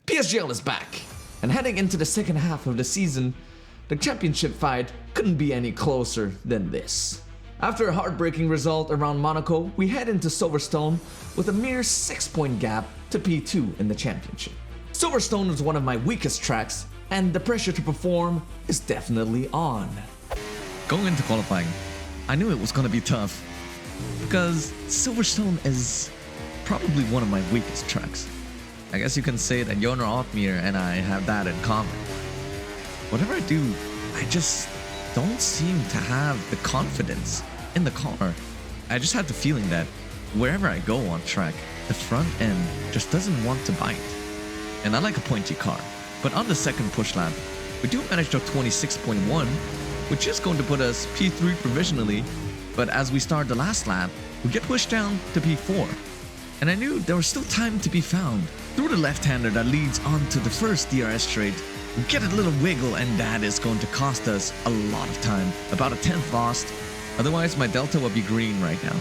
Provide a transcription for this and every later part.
PSGL is back, and heading into the second half of the season, the championship fight couldn't be any closer than this. After a heartbreaking result around Monaco, we head into Silverstone with a mere 6-point gap to P2 in the championship. Silverstone is one of my weakest tracks, and the pressure to perform is definitely on. Going into qualifying, I knew it was going to be tough because Silverstone is probably one of my weakest tracks. I guess you can say that Jonar Othmir and I have that in common. Whatever I do, I just don't seem to have the confidence in the car. I just had the feeling that wherever I go on track, the front end just doesn't want to bite. And I like a pointy car. But on the second push lap, we do manage to 26.1, which is going to put us P3 provisionally. But as we start the last lap, we get pushed down to P4. And I knew there was still time to be found. Through the left-hander that leads onto the first DRS straight, we get a little wiggle, and that is going to cost us a lot of time. About a 10th lost, otherwise my delta will be green right now.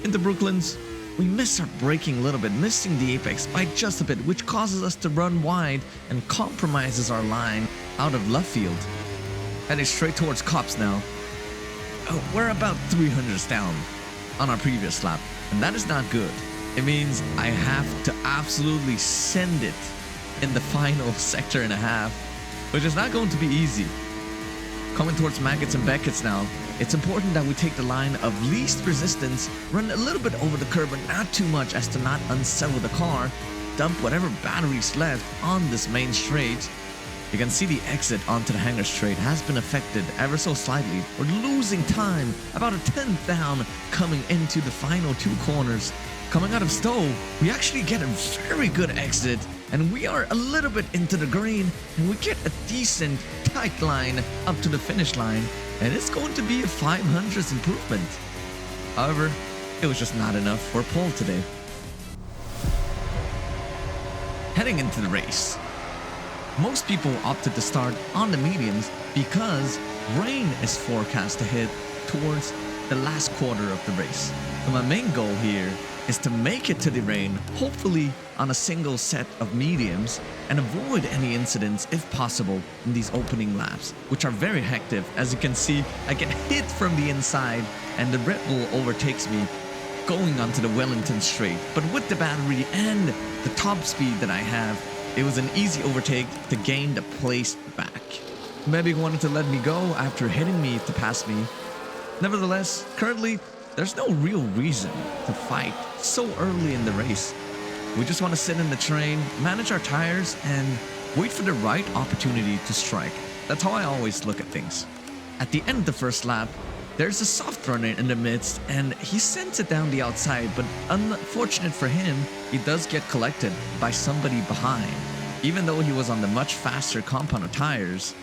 In the Brooklands, we miss our braking a little bit, missing the apex by just a bit, which causes us to run wide and compromises our line out of left field. Heading straight towards Cops now. We're about 300s down on our previous lap, and that is not good. It means I have to absolutely send it in the final sector and a half, which is not going to be easy. Coming towards Maggots and Beckett's now, it's important that we take the line of least resistance, run a little bit over the curb, but not too much as to not unsettle the car, dump whatever batteries left on this main straight. You can see the exit onto the hangar straight has been affected ever so slightly. We're losing time, about a 10th down coming into the final two corners. Coming out of Stowe, we actually get a very good exit, and we are a little bit into the green, and we get a decent tight line up to the finish line, and it's going to be a 500th improvement. However, it was just not enough for pole today. Heading into the race, most people opted to start on the mediums because rain is forecast to hit towards the last quarter of the race. So my main goal here is to make it to the rain, hopefully on a single set of mediums, and avoid any incidents if possible in these opening laps, which are very hectic. As you can see, I get hit from the inside and the Red Bull overtakes me going onto the Wellington straight. But with the battery and the top speed that I have, it was an easy overtake to gain the place back. Maybe he wanted to let me go after hitting me to pass me. Nevertheless, currently, there's no real reason to fight so early in the race. We just want to sit in the train, manage our tires, and wait for the right opportunity to strike. That's how I always look at things. At the end of the first lap, there's a soft runner in the midst, and he sends it down the outside, but unfortunate for him, he does get collected by somebody behind. Even though he was on the much faster compound of tires,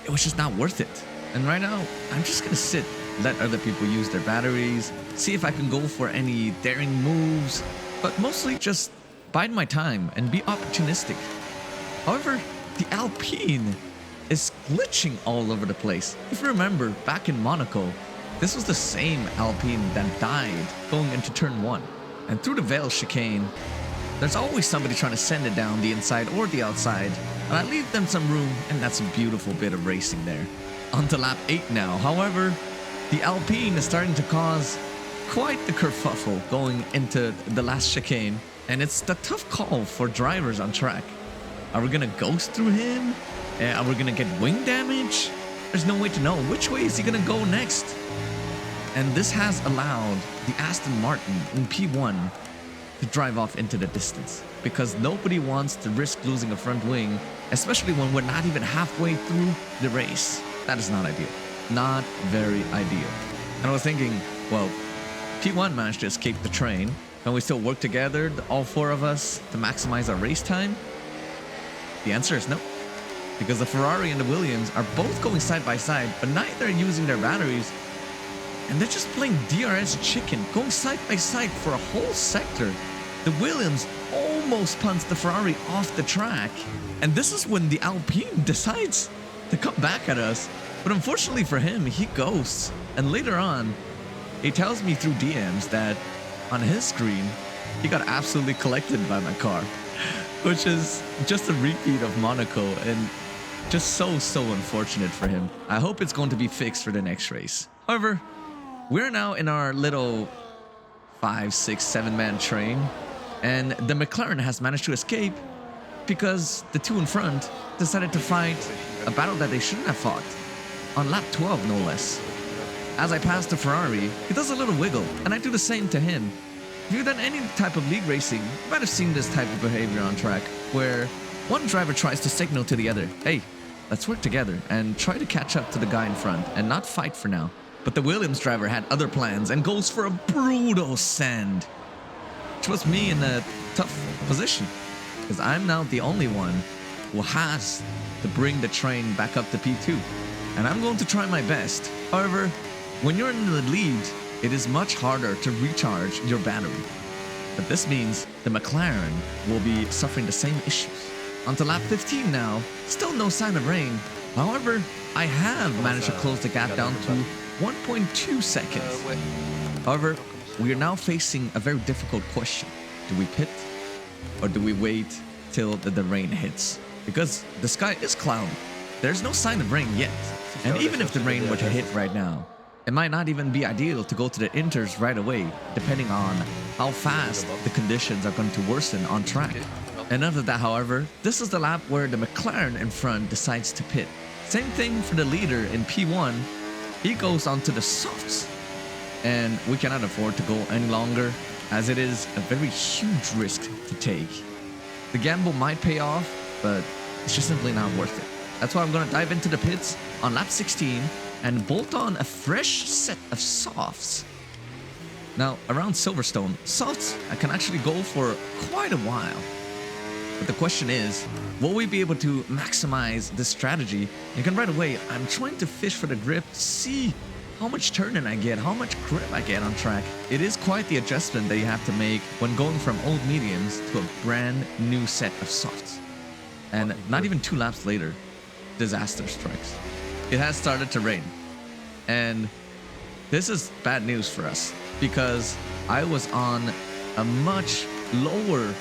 it was just not worth it. And right now, I'm just gonna sit, let other people use their batteries, see if I can go for any daring moves, but mostly just bide my time and be opportunistic. However, the Alpine is glitching all over the place. If you remember, back in Monaco, this was the same Alpine that died going into turn 1. And through the Vale chicane, there's always somebody trying to send it down the inside or the outside, and I leave them some room, and that's a beautiful bit of racing there. On to lap 8 now. However, the Alpine is starting to cause quite the kerfuffle going into the last chicane, and it's the tough call for drivers on track. Are we gonna ghost through him? Are we gonna get wing damage? There's no way to know. Which way is he gonna go next? And this has allowed the Aston Martin in P1 to drive off into the distance, because nobody wants to risk losing a front wing, especially when we're not even halfway through the race. That is not ideal. Not very ideal. And I was thinking, well, P1 managed to escape the train. Can we still work together, all four of us, to maximize our race time? The answer is no. Because the Ferrari and the Williams are both going side by side, but neither are using their batteries. And they're just playing DRS chicken, going side by side for a whole sector. The Williams almost punts the Ferrari off the track. And this is when the Alpine decides to come back at us. But unfortunately for him, he ghosts. And later on, he tells me through DMs that on his screen, he got absolutely collected by my car. which is just a repeat of Monaco and just so unfortunate for him. I hope it's going to be fixed for the next race. However, we're now in our little 5, 6, 7-man train, and the McLaren has managed to escape because the two in front decided to fight a battle that they shouldn't have fought on lap 12, no less. As I pass the Ferrari, he does a little wiggle, and I do the same to him. If you've done any type of league racing, you might have seen this type of behavior on track, where one driver tries to signal to the other, hey, let's work together and try to catch up to the guy in front and not fight for now. But the Williams driver had other plans and goes for a brutal send, which was me in a tough position, because I'm now the only one who has to bring the train back up to P2. And I'm going to try my best. However, when you're in the lead, it is much harder to recharge your battery. But this means the McLaren will be suffering the same issues. Onto lap 15 now, still no sign of rain. However, I have managed to close the gap down to 1.2 seconds. However, we are now facing a very difficult question. Do we pit or do we wait till the rain hits? Because the sky is cloudy. There's no sign of rain yet. And even if the rain were to hit right now, it might not even be ideal to go to the inters right away, depending on how fast the conditions are going to worsen on track. And after that, however, this is the lap where the McLaren in front decides to pit. Same thing for the leader in P1. He goes onto the softs. And we cannot afford to go any longer, as it is a very huge risk to take. The gamble might pay off, but it's just simply not worth it. That's why I'm going to dive into the pits on lap 16 and bolt on a fresh set of softs. Now, around Silverstone, softs can actually go for quite a while. But the question is, will we be able to maximize this strategy? And right away, I'm trying to fish for the grip, see how much turn-in I get, how much grip I get on track. It is quite the adjustment that you have to make when going from old mediums to a brand new set of softs. And not even 2 laps later, disaster strikes. It has started to rain. And this is bad news for us because I was on a much lower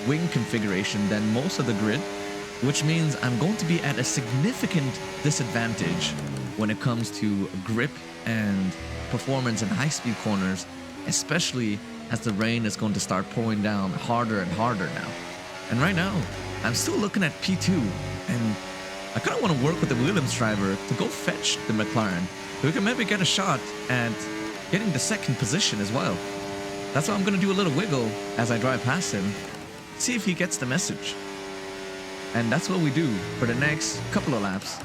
wing configuration than most of the grid, which means I'm going to be at a significant disadvantage when it comes to grip and performance in high-speed corners, especially as the rain is going to start pouring down harder and harder now. And right now, I'm still looking at P2, and I kind of want to work with the Williams driver to go fetch the McLaren, so we can maybe get a shot at getting the second position as well. That's why I'm going to do a little wiggle as I drive past him, see if he gets the message. And that's what we do for the next couple of laps,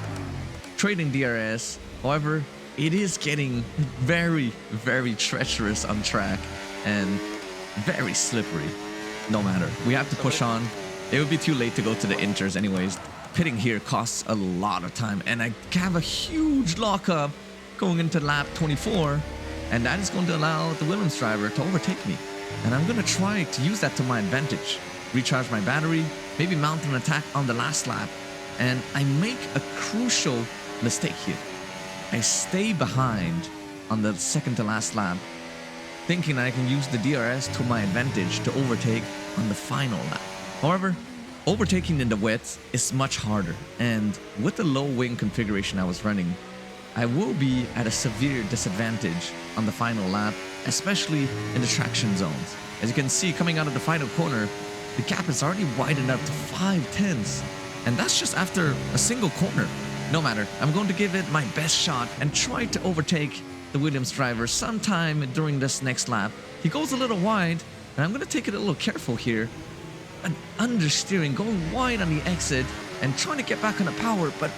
trading DRS. However, it is getting very, very treacherous on track and very slippery. No matter, we have to push on. It would be too late to go to the inters anyways. Pitting here costs a lot of time, and I have a huge lockup going into lap 24, and that is going to allow the Williams driver to overtake me. And I'm going to try to use that to my advantage. Recharge my battery, maybe mount an attack on the last lap, and I make a crucial mistake here. I stay behind on the second to last lap, thinking I can use the DRS to my advantage to overtake on the final lap. However, overtaking in the wet is much harder, and with the low wing configuration I was running, I will be at a severe disadvantage on the final lap, especially in the traction zones. As you can see, coming out of the final corner, the gap is already widened up to 5/10, and that's just after a single corner. No matter, I'm going to give it my best shot and try to overtake the Williams driver sometime during this next lap. He goes a little wide, and I'm going to take it a little careful here. An understeering, going wide on the exit and trying to get back on the power, but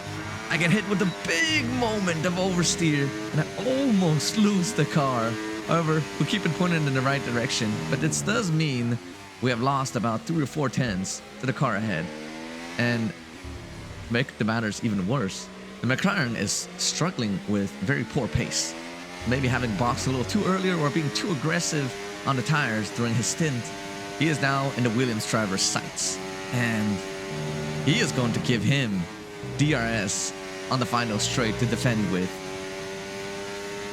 I get hit with a big moment of oversteer and I almost lose the car. However, we keep it pointed in the right direction, but this does mean we have lost about 3 or 4 tenths to the car ahead. And to make the matters even worse, the McLaren is struggling with very poor pace. Maybe having boxed a little too earlier or being too aggressive on the tires during his stint. He is now in the Williams driver's sights, and he is going to give him DRS on the final straight to defend with.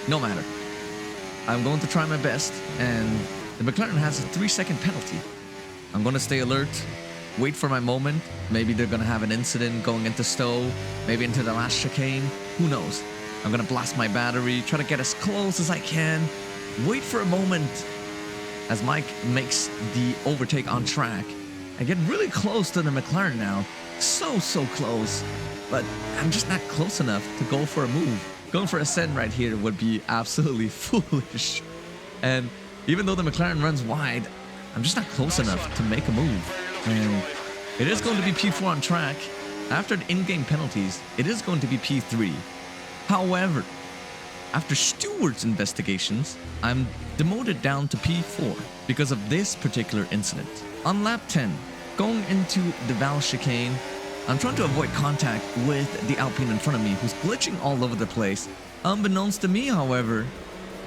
No matter, I'm going to try my best, and the McLaren has a 3-second penalty. I'm going to stay alert, wait for my moment. Maybe they're gonna have an incident going into Stowe, maybe into the last chicane. Who knows? I'm gonna blast my battery, try to get as close as I can, wait for a moment as Mike makes the overtake on track. I get really close to the McLaren now. So close. But I'm just not close enough to go for a move. Going for a send right here would be absolutely foolish. And even though the McLaren runs wide, I'm just not close enough to make a move. And it is going to be P4 on track. After the in-game penalties, it is going to be P3. However, after Stewart's investigations, I'm demoted down to P4 because of this particular incident. On lap 10, going into the Val chicane, I'm trying to avoid contact with the Alpine in front of me who's glitching all over the place. Unbeknownst to me, however,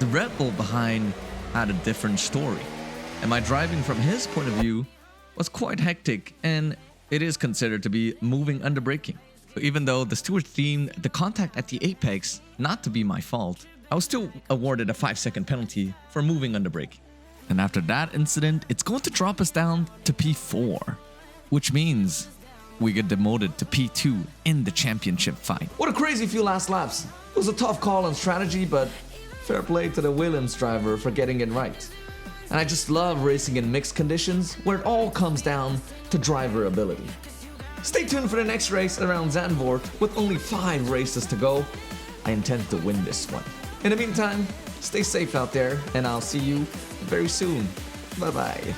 the Red Bull behind had a different story. And my driving from his point of view was quite hectic, and it is considered to be moving under braking. So even though the steward deemed the contact at the apex not to be my fault, I was still awarded a 5-second penalty for moving under braking. And after that incident, it's going to drop us down to P4, which means we get demoted to P2 in the championship fight. What a crazy few last laps. It was a tough call on strategy, but fair play to the Williams driver for getting it right. And I just love racing in mixed conditions where it all comes down to driver ability. Stay tuned for the next race around Zandvoort with only 5 races to go. I intend to win this one. In the meantime, stay safe out there and I'll see you very soon. Bye bye.